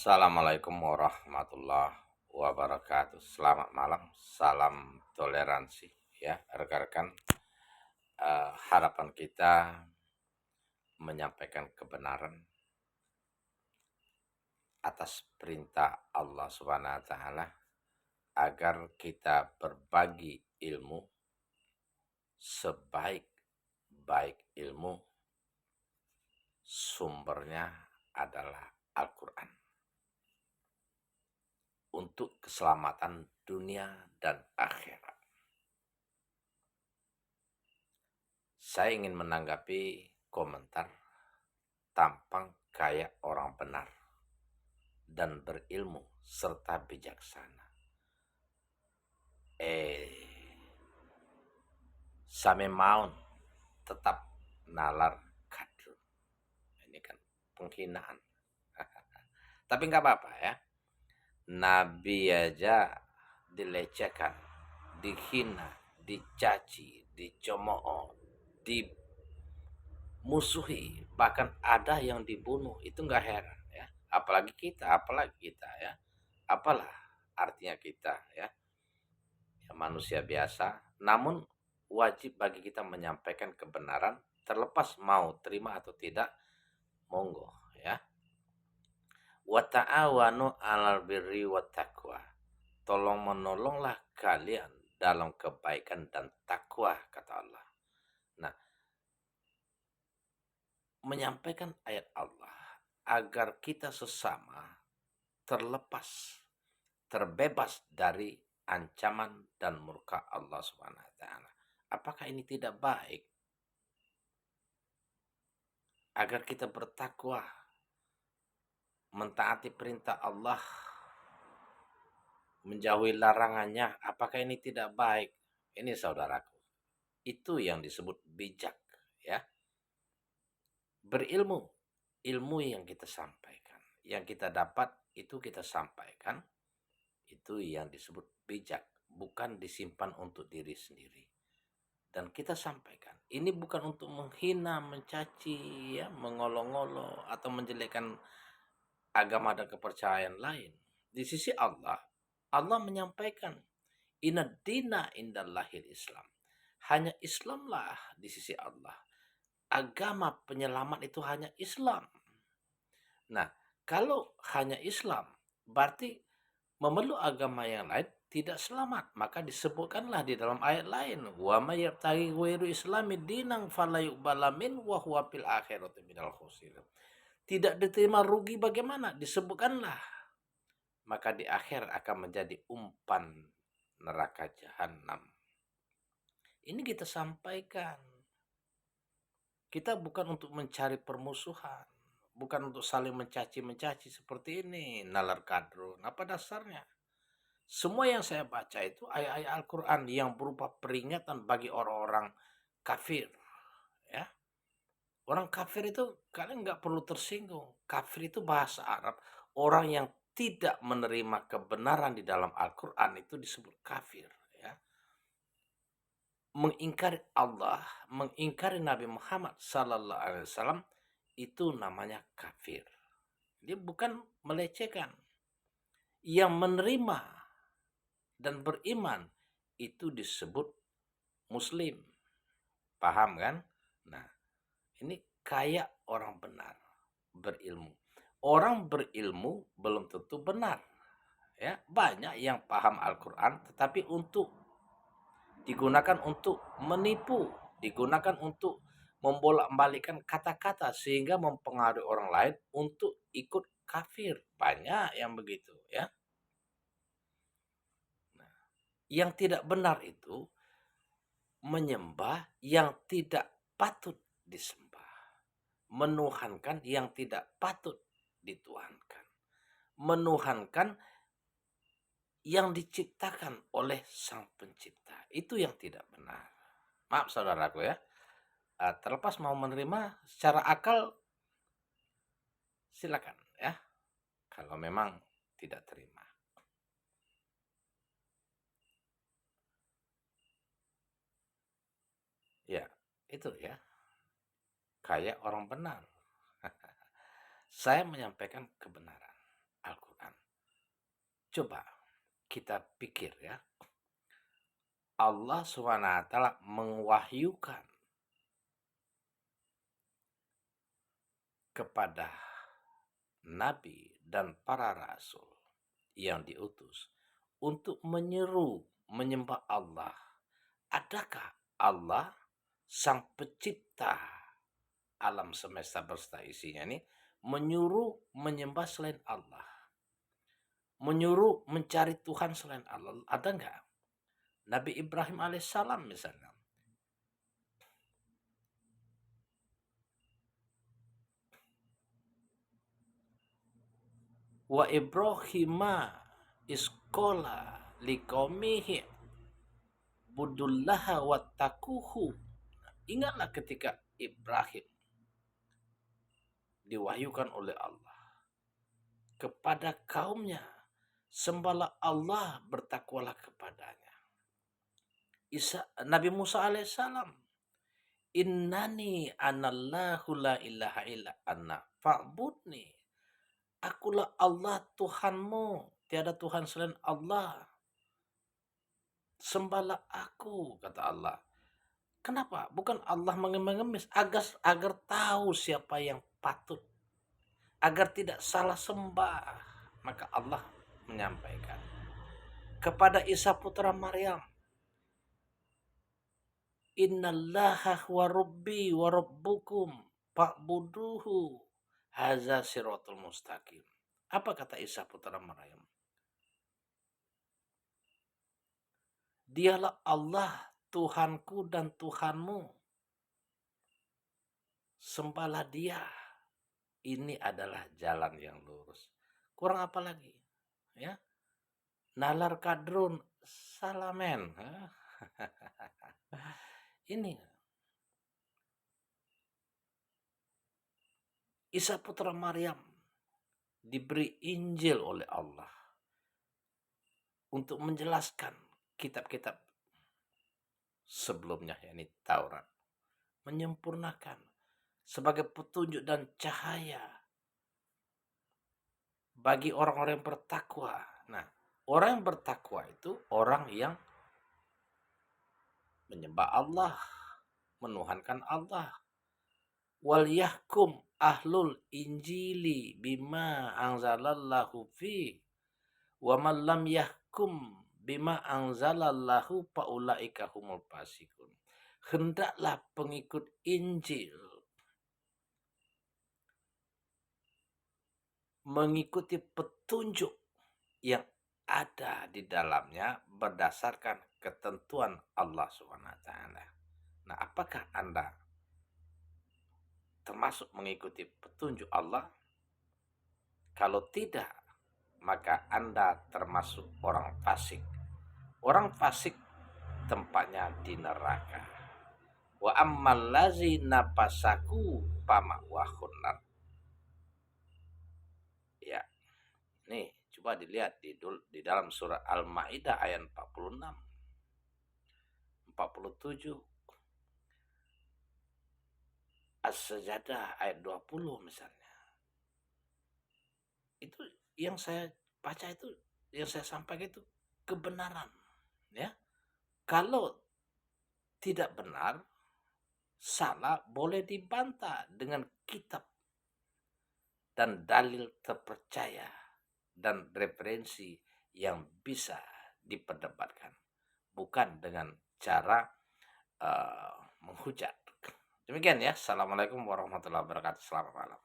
Assalamualaikum warahmatullahi wabarakatuh. Selamat malam, salam toleransi ya rekan-rekan. Harapan kita menyampaikan kebenaran atas perintah Allah Subhanahu wa taala agar kita berbagi ilmu sebaik-baik ilmu, sumbernya adalah Al-Qur'an. Untuk keselamatan dunia dan akhirat. Saya ingin menanggapi komentar tampang kayak orang benar dan berilmu serta bijaksana. Same maun tetap nalar kadrun. Ini kan penghinaan. Tapi nggak apa-apa ya. Nabi aja dilecehkan, dihina, dicaci, dicemooh, dimusuhi, bahkan ada yang dibunuh. Itu nggak heran ya. Apalagi kita ya. Apalah artinya kita ya manusia biasa, namun wajib bagi kita menyampaikan kebenaran terlepas mau terima atau tidak, monggo ya. Wa ta'awanu 'alal birri wat taqwa. Tolong menolonglah kalian dalam kebaikan dan takwa, kata Allah. Nah, menyampaikan ayat Allah agar kita sesama terlepas, terbebas dari ancaman dan murka Allah Subhanahu wa taala. Apakah ini tidak baik? Agar kita bertakwa, mentaati perintah Allah, menjauhi larangannya, apakah ini tidak baik? Ini saudaraku, itu yang disebut bijak ya. Berilmu, ilmu yang kita sampaikan, yang kita dapat itu kita sampaikan, itu yang disebut bijak, bukan disimpan untuk diri sendiri. Dan kita sampaikan, ini bukan untuk menghina, mencaci, ya, mengolok-olok atau menjelekkan agama dan kepercayaan lain. Di sisi Allah, Allah menyampaikan, inna dina indallahil Islam. Hanya Islamlah di sisi Allah. Agama penyelamat itu hanya Islam. Nah, kalau hanya Islam, berarti memeluk agama yang lain tidak selamat. Maka disebutkanlah di dalam ayat lain, wa may yabtaghi ghairu islami dinan fala yuqbala min wa huwa fil akhirati minal khasirin. Tidak diterima rugi bagaimana? Disebutkanlah. Maka di akhir akan menjadi umpan neraka jahanam. Ini kita sampaikan. Kita bukan untuk mencari permusuhan, bukan untuk saling mencaci-mencaci seperti ini, nalar kadrun. Apa dasarnya? Semua yang saya baca itu ayat-ayat Al-Quran yang berupa peringatan bagi orang-orang kafir. Ya, orang kafir itu kalian nggak perlu tersinggung. Kafir itu bahasa Arab. Orang yang tidak menerima kebenaran di dalam Al-Quran itu disebut kafir. Ya. Mengingkari Allah, mengingkari Nabi Muhammad Sallallahu Alaihi Wasallam itu namanya kafir. Dia bukan melecehkan. Yang menerima dan beriman itu disebut muslim. Paham kan? Nah, ini kayak orang benar, berilmu. Orang berilmu belum tentu benar. Ya, banyak yang paham Al-Quran tetapi digunakan untuk menipu, digunakan untuk membolak-balikkan kata-kata sehingga mempengaruhi orang lain untuk ikut kafir. Banyak yang begitu ya. Nah, yang tidak benar itu menyembah yang tidak patut disembah, menuhankan yang tidak patut dituhankan, menuhankan yang diciptakan oleh Sang Pencipta. Itu yang tidak benar. Maaf saudaraku ya. Terlepas mau menerima secara akal silakan ya. Kalau memang tidak terima. Ya, itu ya. Kayak orang benar. Saya menyampaikan kebenaran. Coba kita pikir ya, Allah SWT mewahyukan kepada nabi dan para rasul yang diutus untuk menyeru menyembah Allah. Adakah Allah sang pencipta alam semesta berserta isinya ini menyuruh menyembah selain Allah? Menyuruh mencari Tuhan selain Allah? Ada enggak? Nabi Ibrahim alaihissalam misalnya. Wa Ibrahima iskola liqaumihi budullaha wattaquhu. Ingatlah ketika Ibrahim diwahyukan oleh Allah kepada kaumnya, sembahlah Allah, bertakwalah kepadanya. Nabi Musa alaihissalam, innani anallahu la ilaha illa anna fa'budni. Akulah Allah Tuhanmu, tiada Tuhan selain Allah. Sembahlah aku, kata Allah. Kenapa? Bukan Allah mengemis agar tahu siapa yang patut, agar tidak salah sembah. Maka Allah menyampaikan kepada Isa putra Maryam, innallaha huwa rabbi wa rabbukum fa'buduhu haza siratul mustaqim. Apa kata Isa putra Maryam? Dialah Allah, Tuhanku dan Tuhanmu. Sembahlah Dia. Ini adalah jalan yang lurus. Kurang apa lagi? Ya. Nalar kadrun salamen. Ini Isa putra Maryam diberi Injil oleh Allah untuk menjelaskan kitab-kitab sebelumnya, yakni Taurat, menyempurnakan sebagai petunjuk dan cahaya bagi orang-orang yang bertakwa. Nah, orang yang bertakwa itu orang yang menyembah Allah, menuhankan Allah. Wal yahkum ahlul injili bima anzalallahu fi wa man lam yahkum bima anzalallahu faulaika humul fasikun. Hendaklah pengikut Injil mengikuti petunjuk yang ada di dalamnya berdasarkan ketentuan Allah SWT. Nah, apakah Anda termasuk mengikuti petunjuk Allah? Kalau tidak, maka Anda termasuk orang fasik. Orang fasik tempatnya di neraka. Wa ammal ladzina fasaku fama'wahun nar. Ya. Nih, coba dilihat di dalam surah Al-Maidah ayat 46, 47, As-Sajdah ayat 20 misalnya. Itu yang saya baca, itu yang saya sampaikan itu kebenaran, ya. Kalau tidak benar, salah, boleh dibantah dengan kitab dan dalil terpercaya dan referensi yang bisa diperdebatkan, bukan dengan cara menghujat. Demikian ya. Assalamualaikum warahmatullahi wabarakatuh. Selamat malam.